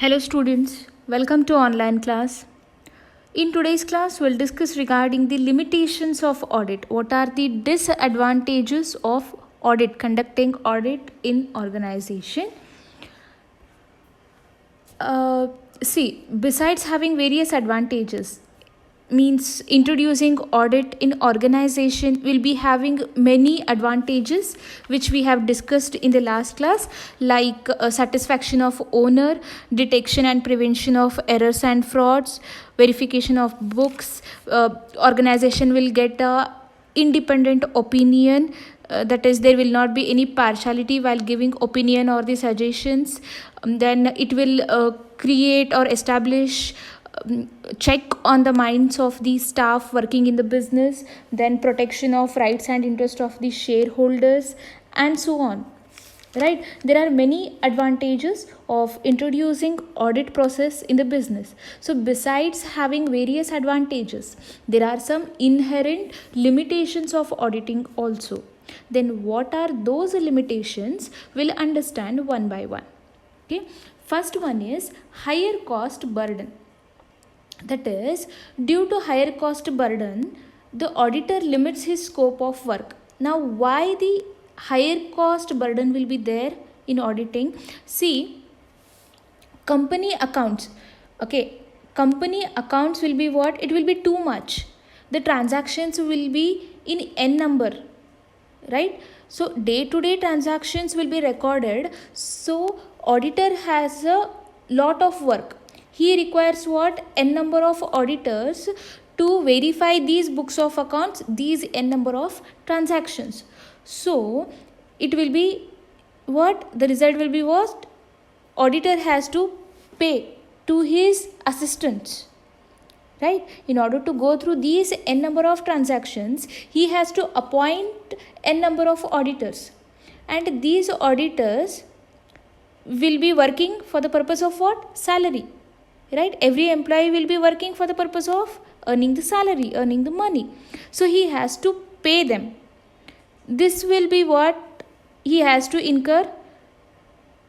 Hello students, welcome to online class. In today's class, we'll discuss regarding the limitations of audit. What are the disadvantages of audit, conducting audit in organization? Besides having various advantages, means introducing audit in organization will be having many advantages which we have discussed in the last class, like satisfaction of owner, detection and prevention of errors and frauds, verification of books, organization will get a independent opinion, that is there will not be any partiality while giving opinion or the suggestions. Then it will create or establish check on the minds of the staff working in the business, then protection of rights and interest of the shareholders, and so on. Right, there are many advantages of introducing audit process in the business. So besides having various advantages, there are some inherent limitations of auditing also. Then what are those limitations? We'll understand one by one. Okay, first one is higher cost burden. That is, due to higher cost burden, the auditor limits his scope of work. Now, why the higher cost burden will be there in auditing? See, company accounts. Okay, company accounts will be what? It will be too much. The transactions will be in n number, right? So day-to-day transactions will be recorded. So auditor has a lot of work. He requires what? N number of auditors to verify these books of accounts, these n number of transactions. So it will be what? The result will be what? Auditor has to pay to his assistants. Right? In order to go through these n number of transactions, he has to appoint n number of auditors. And these auditors will be working for the purpose of what? Salary. Right? Every employee will be working for the purpose of earning the salary, earning the money. So he has to pay them. This will be what? He has to incur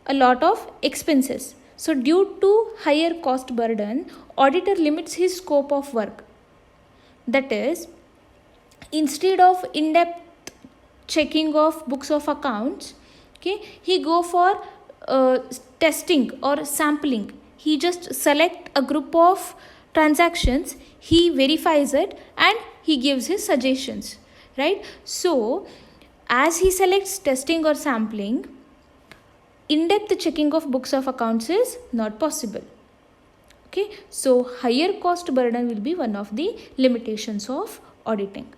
a lot of expenses. So due to higher cost burden, auditor limits his scope of work. That is, instead of in-depth checking of books of accounts, okay, he go for testing or sampling. He just select a group of transactions, he verifies it and he gives his suggestions, right? So as he selects testing or sampling, in-depth checking of books of accounts is not possible. Okay, so higher cost burden will be one of the limitations of auditing.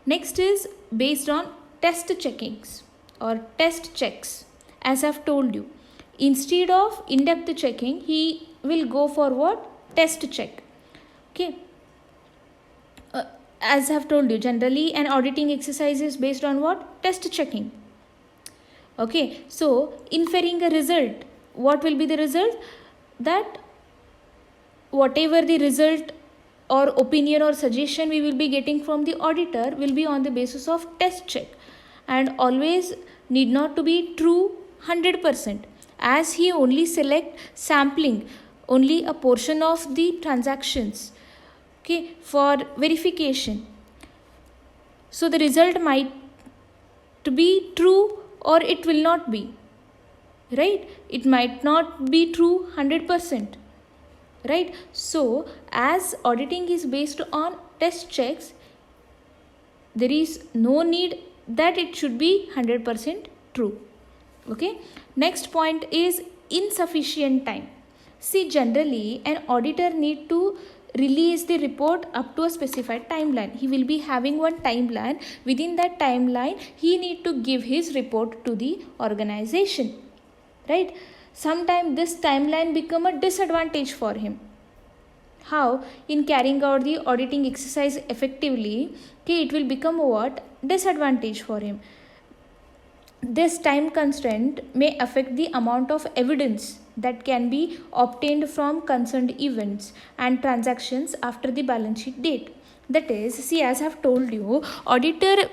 Next is based on test checkings or test checks. As I've told you, instead of in-depth checking, he will go for what? Test check. Okay. As I've told you, generally an auditing exercise is based on what? Test checking. Okay. So inferring a result, what will be the result? That whatever the result or opinion or suggestion we will be getting from the auditor will be on the basis of test check, and always need not to be true 100%, as he only select sampling only a portion of the transactions, okay, for verification. So the result might to be true or it will not be, right? It might not be true 100%, right? So as auditing is based on test checks, there is no need that it should be 100% true. Okay, next point is insufficient time. See, generally an auditor need to release the report up to a specified timeline. He will be having one timeline. Within that timeline, he need to give his report to the organization, right? Sometimes this timeline become a disadvantage for him. How? In carrying out the auditing exercise effectively, okay, it will become what? Disadvantage for him. This time constraint may affect the amount of evidence that can be obtained from concerned events and transactions after the balance sheet date. That is, see, as I have told you, auditor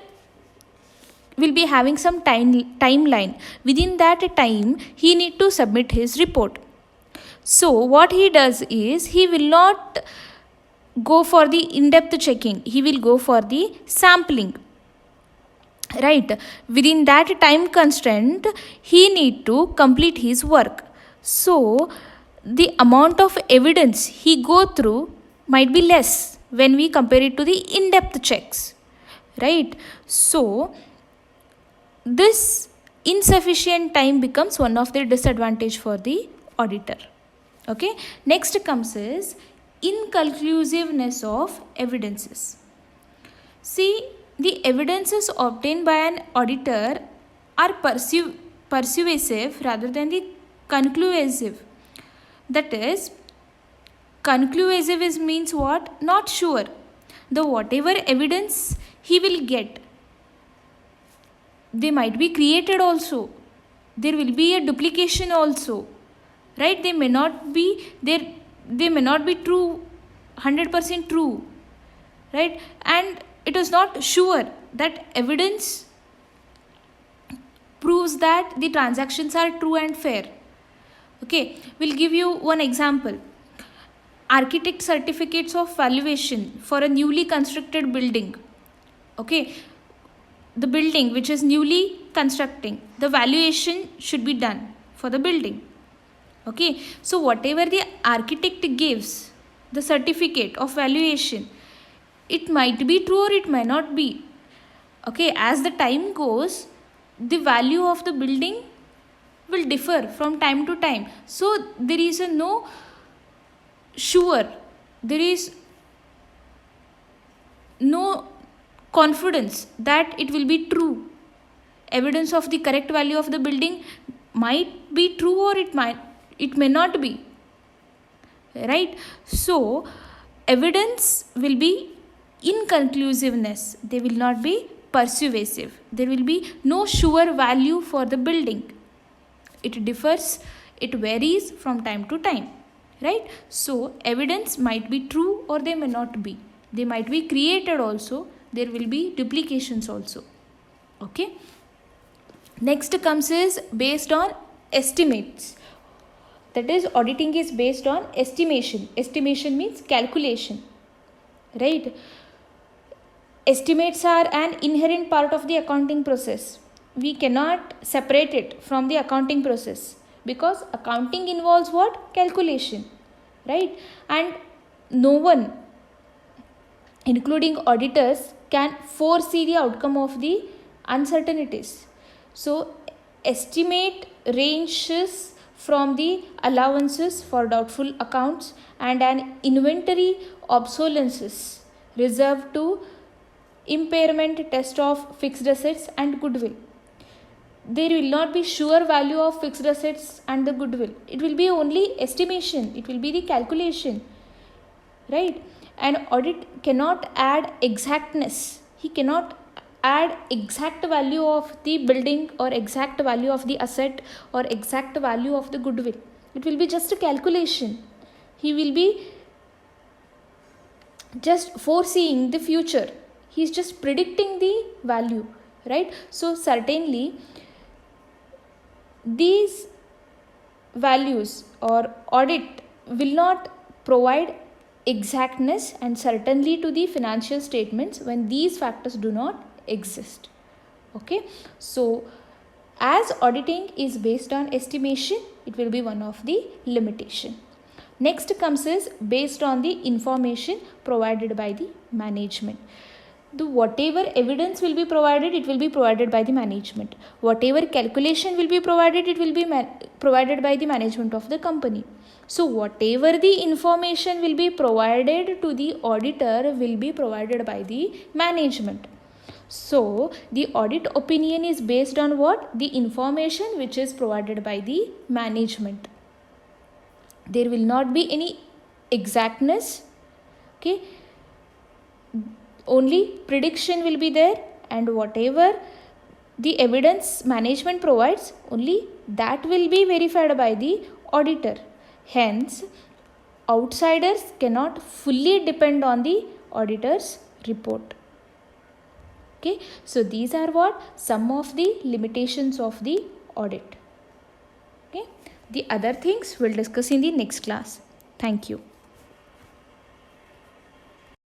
will be having some timeline. Within that time, he need to submit his report. So what he does is he will not go for the in-depth checking, he will go for the sampling, right? Within that time constraint he need to complete his work. So the amount of evidence he go through might be less when we compare it to the in-depth checks, right? So this insufficient time becomes one of the disadvantage for the auditor. Okay, next comes is inconclusiveness of evidences. See, the evidences obtained by an auditor are persuasive rather than the conclusive. That is, conclusive is means what? Not sure. The whatever evidence he will get, they might be created also. There will be a duplication also, right? They may not be there. They may not be true, 100% true, right? And it is not sure that evidence proves that the transactions are true and fair. Okay, we'll give you one example. Architect certificates of valuation for a newly constructed building. Okay, the building which is newly constructing, the valuation should be done for the building. Okay, so whatever the architect gives, the certificate of valuation, it might be true or it might not be. Okay, as the time goes, the value of the building will differ from time to time. So there is a no sure, there is no confidence that it will be true. Evidence of the correct value of the building might be true or it may not be, right? So evidence will be inconclusiveness, they will not be persuasive, there will be no sure value for the building. It differs, it varies from time to time, right? So evidence might be true or they may not be, they might be created also, there will be duplications also. Okay, next comes is based on estimates. That is, auditing is based on estimation. Estimation means calculation, right? Estimates are an inherent part of the accounting process. We cannot separate it from the accounting process because accounting involves what? Calculation, right? And no one, including auditors, can foresee the outcome of the uncertainties. So estimate ranges from the allowances for doubtful accounts and an inventory obsolescence reserve to impairment test of fixed assets and goodwill. There will not be sure value of fixed assets and the goodwill. It will be only estimation, it will be the calculation, right? An audit cannot add exactness. He cannot add exact value of the building or exact value of the asset or exact value of the goodwill. It will be just a calculation. He will be just foreseeing the future. He is just predicting the value, right? So certainly these values or audit will not provide exactness and certainty to the financial statements when these factors do not exist. Okay, so as auditing is based on estimation, it will be one of the limitation. Next comes is based on the information provided by the management. The whatever evidence will be provided, it will be provided by the management. Whatever calculation will be provided, it will be provided by the management of the company. So whatever the information will be provided to the auditor will be provided by the management. So the audit opinion is based on what? The information which is provided by the management. There will not be any exactness. Okay, only prediction will be there, and whatever the evidence management provides, only that will be verified by the auditor. Hence, outsiders cannot fully depend on the auditor's report. Okay, so these are what? Some of the limitations of the audit. Okay, The other things we'll discuss in the next class. Thank you.